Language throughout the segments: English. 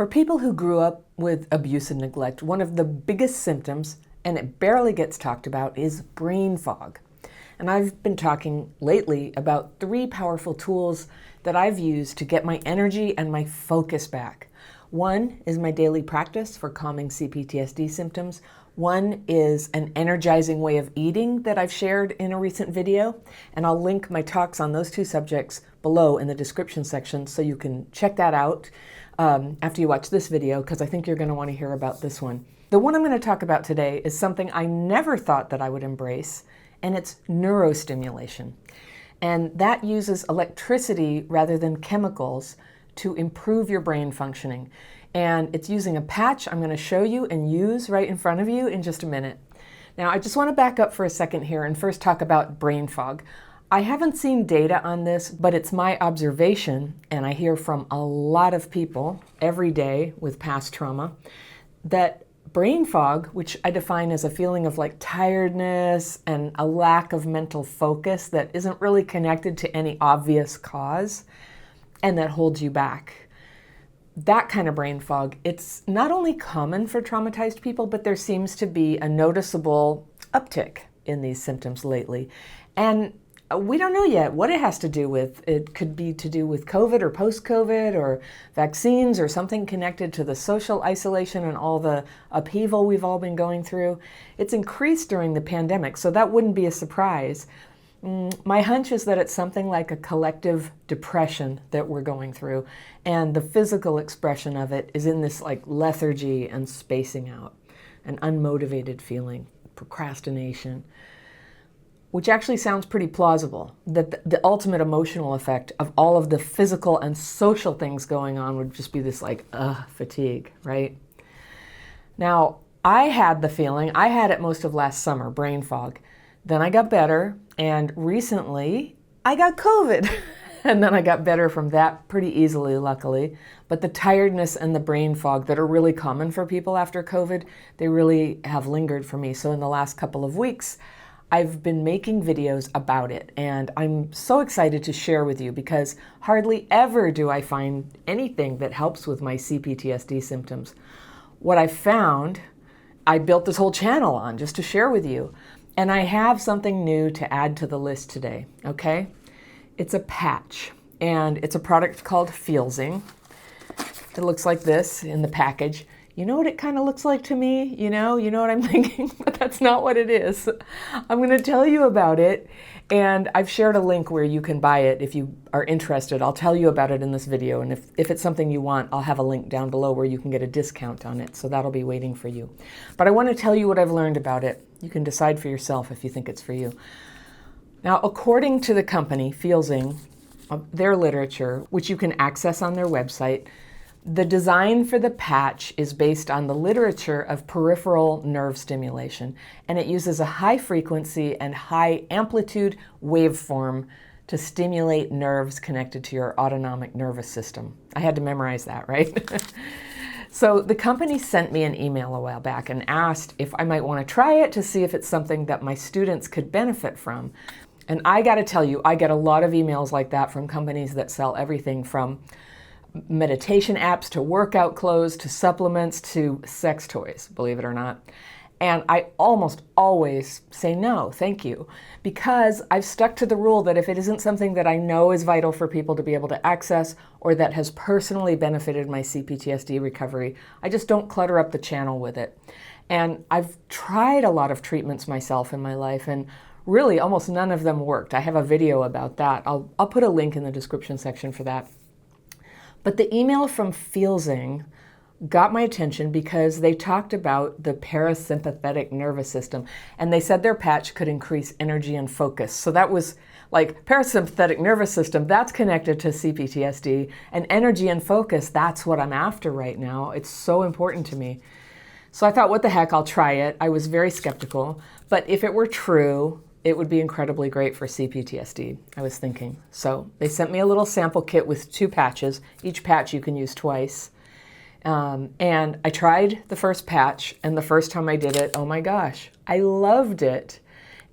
For people who grew up with abuse and neglect, one of the biggest symptoms, and it barely gets talked about, is brain fog. And I've been talking lately about 3 powerful tools that I've used to get my energy and my focus back. One is my daily practice for calming CPTSD symptoms. One is an energizing way of eating that I've shared in a recent video. And I'll link my talks on those 2 subjects below in the description section so you can check that out after you watch this video, because I think you're going to want to hear about this one. The one I'm going to talk about today is something I never thought that I would embrace, and it's neurostimulation. And that uses electricity rather than chemicals to improve your brain functioning. And it's using a patch I'm going to show you and use right in front of you in just a minute. Now, I just want to back up for a second here and first talk about brain fog. I haven't seen data on this, but it's my observation, and I hear from a lot of people every day with past trauma, that brain fog, which I define as a feeling of like tiredness and a lack of mental focus that isn't really connected to any obvious cause and that holds you back. That kind of brain fog, it's not only common for traumatized people, but there seems to be a noticeable uptick in these symptoms lately. And we don't know yet what it has to do with. It could be to do with COVID or post-COVID or vaccines or something connected to the social isolation and all the upheaval we've all been going through. It's increased during the pandemic, so that wouldn't be a surprise. My hunch is that it's something like a collective depression that we're going through, and the physical expression of it is in this like lethargy and spacing out, an unmotivated feeling, procrastination, which actually sounds pretty plausible, that the ultimate emotional effect of all of the physical and social things going on would just be this like, fatigue, right? Now, I had the feeling, I had it most of last summer, brain fog. Then I got better, and recently I got COVID. And then I got better from that pretty easily, luckily. But the tiredness and the brain fog that are really common for people after COVID, they really have lingered for me. So in the last couple of weeks, I've been making videos about it, and I'm so excited to share with you because hardly ever do I find anything that helps with my CPTSD symptoms. What I found, I built this whole channel on just to share with you. And I have something new to add to the list today, okay? It's a patch, and it's a product called Feelzing. It looks like this in the package. You know what it kind of looks like to me? You know what I'm thinking? But that's not what it is. I'm going to tell you about it, and I've shared a link where you can buy it if you are interested. I'll tell you about it in this video, and if it's something you want, I'll have a link down below where you can get a discount on it, so that'll be waiting for you. But I want to tell you what I've learned about it. You can decide for yourself if you think it's for you. Now, according to the company, Feelzing, their literature, which you can access on their website, the design for the patch is based on the literature of peripheral nerve stimulation, and it uses a high frequency and high amplitude waveform to stimulate nerves connected to your autonomic nervous system. I had to memorize that, right? So the company sent me an email a while back and asked if I might want to try it to see if it's something that my students could benefit from. And I got to tell you, I get a lot of emails like that from companies that sell everything from meditation apps to workout clothes to supplements to sex toys, believe it or not. And I almost always say no, thank you, because I've stuck to the rule that if it isn't something that I know is vital for people to be able to access or that has personally benefited my CPTSD recovery, I just don't clutter up the channel with it. And I've tried a lot of treatments myself in my life, and really almost none of them worked. I have a video about that. I'll put a link in the description section for that. But the email from Feelzing got my attention because they talked about the parasympathetic nervous system, and they said their patch could increase energy and focus. So that was like parasympathetic nervous system, that's connected to CPTSD, and energy and focus, that's what I'm after right now. It's so important to me. So I thought, what the heck, I'll try it. I was very skeptical, but if it were true, it would be incredibly great for CPTSD, I was thinking. So they sent me a little sample kit with 2 patches. Each patch you can use twice. And I tried the first patch, and the first time I did it, oh my gosh, I loved it.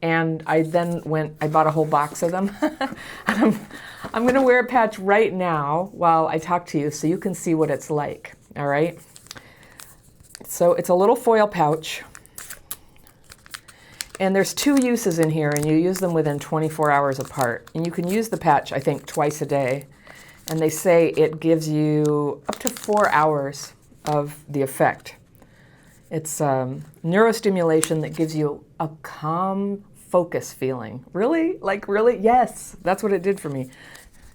And I then I bought a whole box of them. And I'm going to wear a patch right now while I talk to you so you can see what it's like. all right? So it's a little foil pouch. And there's 2 uses in here, and you use them within 24 hours apart. And you can use the patch, I think, twice a day. And they say it gives you up to 4 hours of the effect. It's neurostimulation that gives you a calm focus feeling. Really? Like really? Yes, that's what it did for me.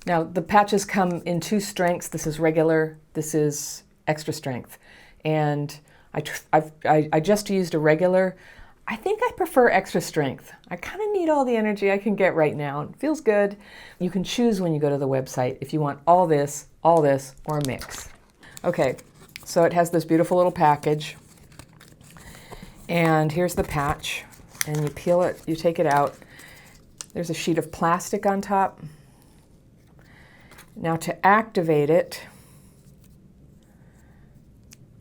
Now, the patches come in 2 strengths. This is regular, this is extra strength. And I just used a regular. I think I prefer extra strength. I kind of need all the energy I can get right now. It feels good. You can choose when you go to the website if you want all this, or a mix. Okay, so it has this beautiful little package. And here's the patch. And you peel it, you take it out. There's a sheet of plastic on top. Now to activate it,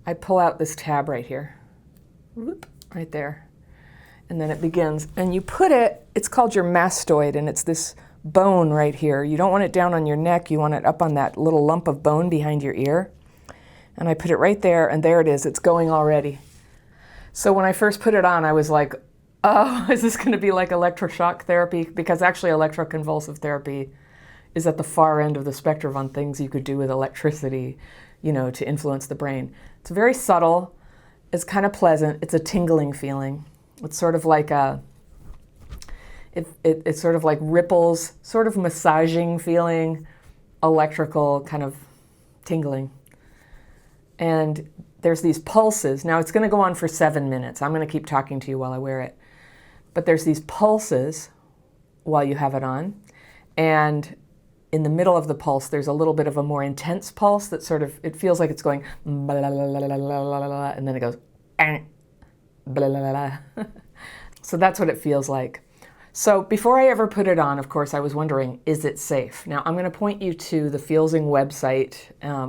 I pull out this tab right here. Whoop, right there. And then it begins. And you put it, it's called your mastoid, and it's this bone right here. You don't want it down on your neck, you want it up on that little lump of bone behind your ear. And I put it right there, and there it is, it's going already. So when I first put it on, I was like, oh, is this gonna be like electroshock therapy? Because actually electroconvulsive therapy is at the far end of the spectrum on things you could do with electricity, to influence the brain. It's very subtle, it's kind of pleasant, it's a tingling feeling. It's sort of like it's sort of like ripples, sort of massaging feeling, electrical kind of tingling. And there's these pulses. Now it's going to go on for 7 minutes. I'm going to keep talking to you while I wear it. But there's these pulses while you have it on. And in the middle of the pulse, there's a little bit of a more intense pulse that sort of, it feels like it's going, and then it goes, so that's what it feels like. So before I ever put it on, of course, I was wondering, is it safe? Now I'm going to point you to the Fieldsing website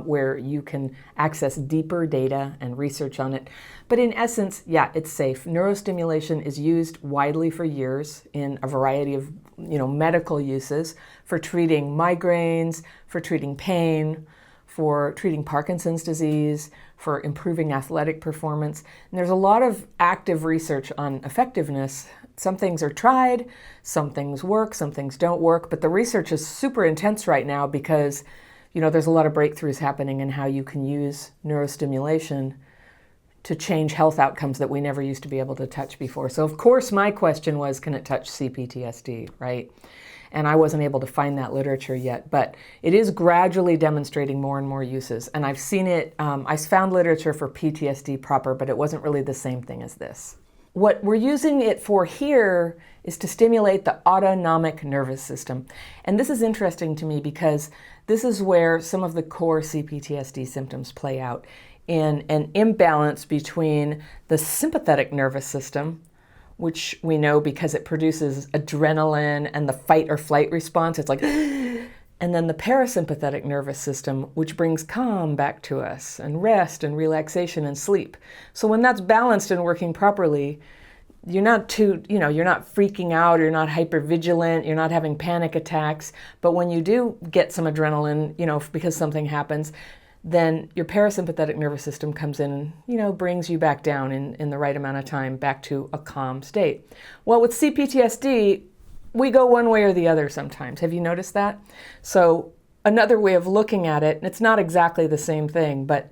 where you can access deeper data and research on it. But in essence, yeah, it's safe. Neurostimulation is used widely for years in a variety of medical uses for treating migraines, for treating pain, for treating Parkinson's disease, for improving athletic performance. And there's a lot of active research on effectiveness. Some things are tried, some things work, some things don't work, but the research is super intense right now because, there's a lot of breakthroughs happening in how you can use neurostimulation to change health outcomes that we never used to be able to touch before. So of course my question was, can it touch CPTSD, right? And I wasn't able to find that literature yet, but it is gradually demonstrating more and more uses. And I've seen it, I found literature for PTSD proper, but it wasn't really the same thing as this. What we're using it for here is to stimulate the autonomic nervous system. And this is interesting to me because this is where some of the core CPTSD symptoms play out in an imbalance between the sympathetic nervous system, which we know because it produces adrenaline and the fight or flight response. It's like, and then the parasympathetic nervous system, which brings calm back to us and rest and relaxation and sleep. So when that's balanced and working properly, you're not freaking out, you're not hypervigilant, you're not having panic attacks. But when you do get some adrenaline, because something happens, then your parasympathetic nervous system comes in, brings you back down in the right amount of time back to a calm state. Well, with CPTSD, we go one way or the other sometimes. Have you noticed that? So another way of looking at it, and it's not exactly the same thing, but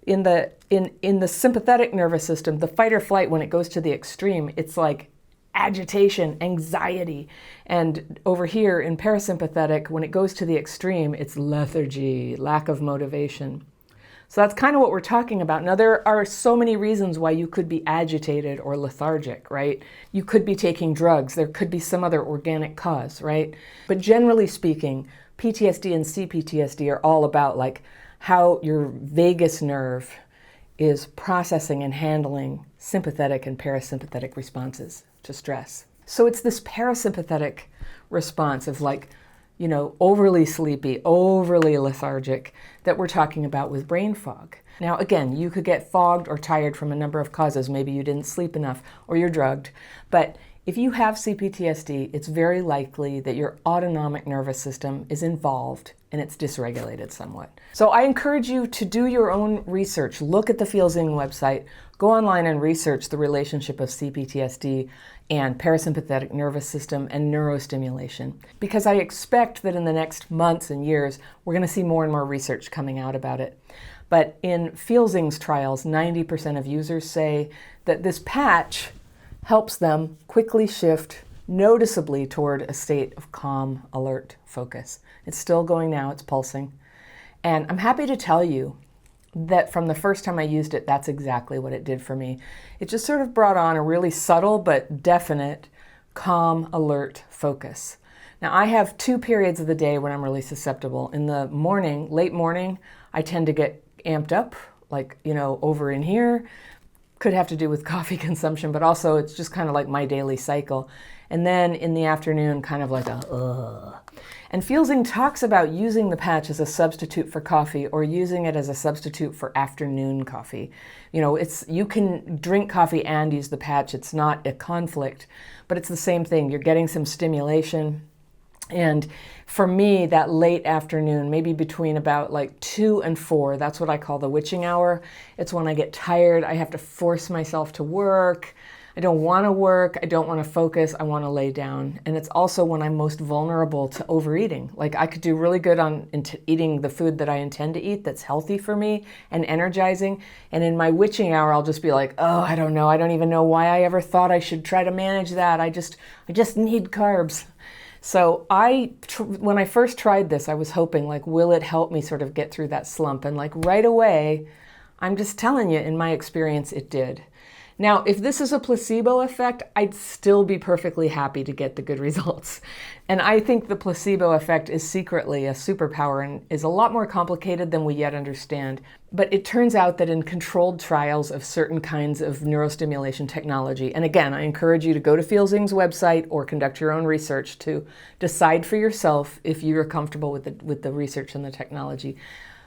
in the sympathetic nervous system, the fight or flight, when it goes to the extreme, it's like agitation, anxiety. And over here in parasympathetic, when it goes to the extreme, it's lethargy, lack of motivation. So that's kind of what we're talking about. Now, there are so many reasons why you could be agitated or lethargic, right? You could be taking drugs. There could be some other organic cause, right? But generally speaking, PTSD and CPTSD are all about like how your vagus nerve is processing and handling sympathetic and parasympathetic responses to stress. So it's this parasympathetic response of overly sleepy, overly lethargic that we're talking about with brain fog. Now, again, you could get fogged or tired from a number of causes. Maybe you didn't sleep enough or you're drugged. But If you have CPTSD, it's very likely that your autonomic nervous system is involved and it's dysregulated somewhat. So I encourage you to do your own research. Look at the Feelzing website. Go online and research the relationship of CPTSD and parasympathetic nervous system and neurostimulation. Because I expect that in the next months and years, we're going to see more and more research coming out about it. But in Feelzing's trials, 90% of users say that this patch helps them quickly shift noticeably toward a state of calm, alert focus. It's still going now, it's pulsing. And I'm happy to tell you that from the first time I used it, that's exactly what it did for me. It just sort of brought on a really subtle but definite calm, alert focus. Now I have 2 periods of the day when I'm really susceptible. In the morning, late morning, I tend to get amped up, like, over in here. Could have to do with coffee consumption, but also it's just kind of like my daily cycle. And then in the afternoon, kind of like a ugh. And Feelzing talks about using the patch as a substitute for coffee or using it as a substitute for afternoon coffee. You can drink coffee and use the patch. It's not a conflict, but it's the same thing. You're getting some stimulation. And for me, that late afternoon, maybe between about like 2 and 4, that's what I call the witching hour. It's when I get tired. I have to force myself to work. I don't want to work. I don't want to focus. I want to lay down. And it's also when I'm most vulnerable to overeating. Like I could do really good on eating the food that I intend to eat that's healthy for me and energizing. And in my witching hour, I'll just be like, oh, I don't know. I don't even know why I ever thought I should try to manage that. I just need carbs. So when I first tried this, I was hoping, like, will it help me sort of get through that slump? And like right away, I'm just telling you, in my experience, it did. Now, if this is a placebo effect, I'd still be perfectly happy to get the good results. And I think the placebo effect is secretly a superpower and is a lot more complicated than we yet understand. But it turns out that in controlled trials of certain kinds of neurostimulation technology, and again, I encourage you to go to Feelzing's website or conduct your own research to decide for yourself if you're comfortable with the research and the technology.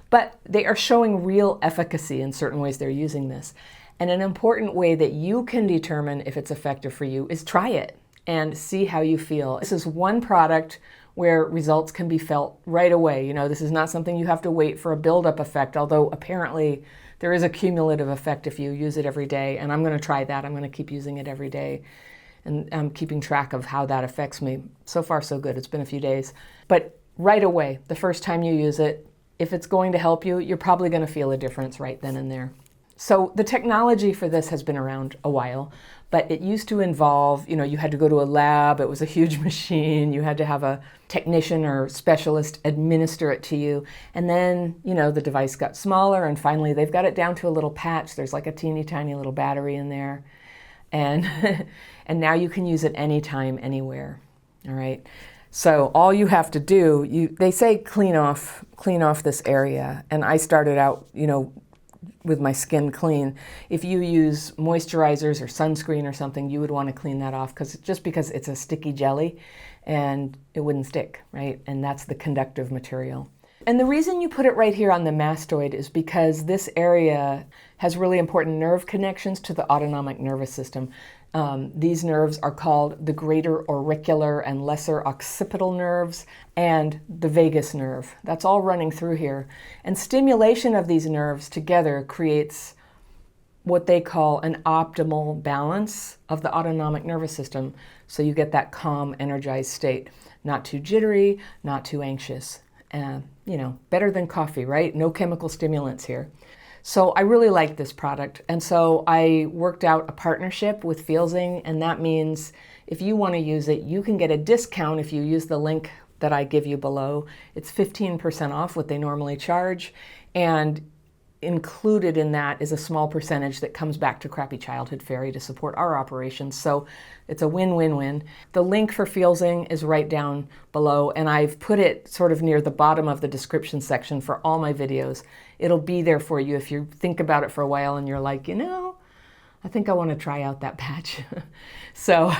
But they are showing real efficacy in certain ways they're using this. And an important way that you can determine if it's effective for you is try it and see how you feel. This is one product where results can be felt right away. This is not something you have to wait for a build-up effect, although apparently there is a cumulative effect if you use it every day. And I'm going to try that. I'm going to keep using it every day. And I'm keeping track of how that affects me. So far, so good. It's been a few days. But right away, the first time you use it, if it's going to help you, you're probably going to feel a difference right then and there. So the technology for this has been around a while, but it used to involve, you had to go to a lab, it was a huge machine, you had to have a technician or specialist administer it to you, and then, the device got smaller, and finally they've got it down to a little patch. There's like a teeny tiny little battery in there, and and now you can use it anytime, anywhere, all right? So all you have to do, they say clean off this area, and I started out, with my skin clean. If you use moisturizers or sunscreen or something, you would want to clean that off because it's a sticky jelly and it wouldn't stick, right? And that's the conductive material. And the reason you put it right here on the mastoid is because this area has really important nerve connections to the autonomic nervous system. These nerves are called the greater auricular and lesser occipital nerves and the vagus nerve. That's all running through here. And stimulation of these nerves together creates what they call an optimal balance of the autonomic nervous system. So you get that calm, energized state. Not too jittery, not too anxious. Better than coffee, right? No chemical stimulants here. So I really like this product. And so I worked out a partnership with Feelzing, and that means if you want to use it, you can get a discount if you use the link that I give you below. It's 15% off what they normally charge, and included in that is a small percentage that comes back to Crappy Childhood Fairy to support our operations. So it's a win-win-win. The link for Feelzing is right down below, and I've put it sort of near the bottom of the description section for all my videos. It'll be there for you if you think about it for a while and you're like, I think I want to try out that patch. So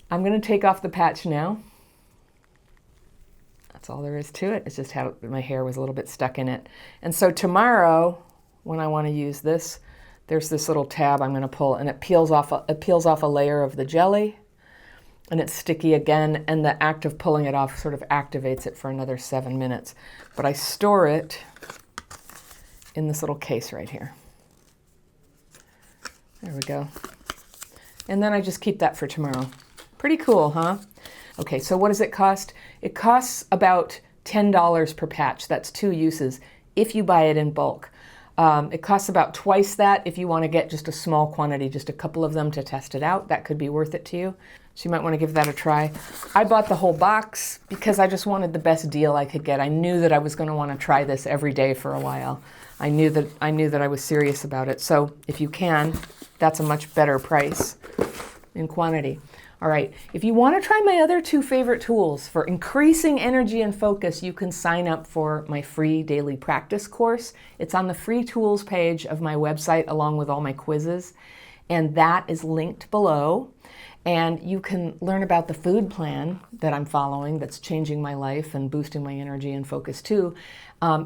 I'm going to take off the patch now. That's all there is to it. It's just how my hair was a little bit stuck in it. And so tomorrow, when I want to use this, there's this little tab I'm going to pull, and it peels off a layer of the jelly, and it's sticky again, and the act of pulling it off sort of activates it for another 7 minutes. But I store it in this little case right here. There we go. And then I just keep that for tomorrow. Pretty cool, huh? Okay, so what does it cost? It costs about $10 per patch. That's 2 uses if you buy it in bulk. It costs about twice that if you want to get just a small quantity, just a couple of them to test it out. That could be worth it to you. So you might want to give that a try. I bought the whole box because I just wanted the best deal I could get. I knew that I was going to want to try this every day for a while. I knew that I was serious about it. So if you can, that's a much better price in quantity. All right, if you want to try my other 2 favorite tools for increasing energy and focus, you can sign up for my free daily practice course. It's on the free tools page of my website along with all my quizzes, and that is linked below. And you can learn about the food plan that I'm following that's changing my life and boosting my energy and focus too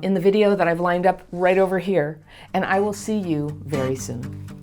in the video that I've lined up right over here. And I will see you very soon.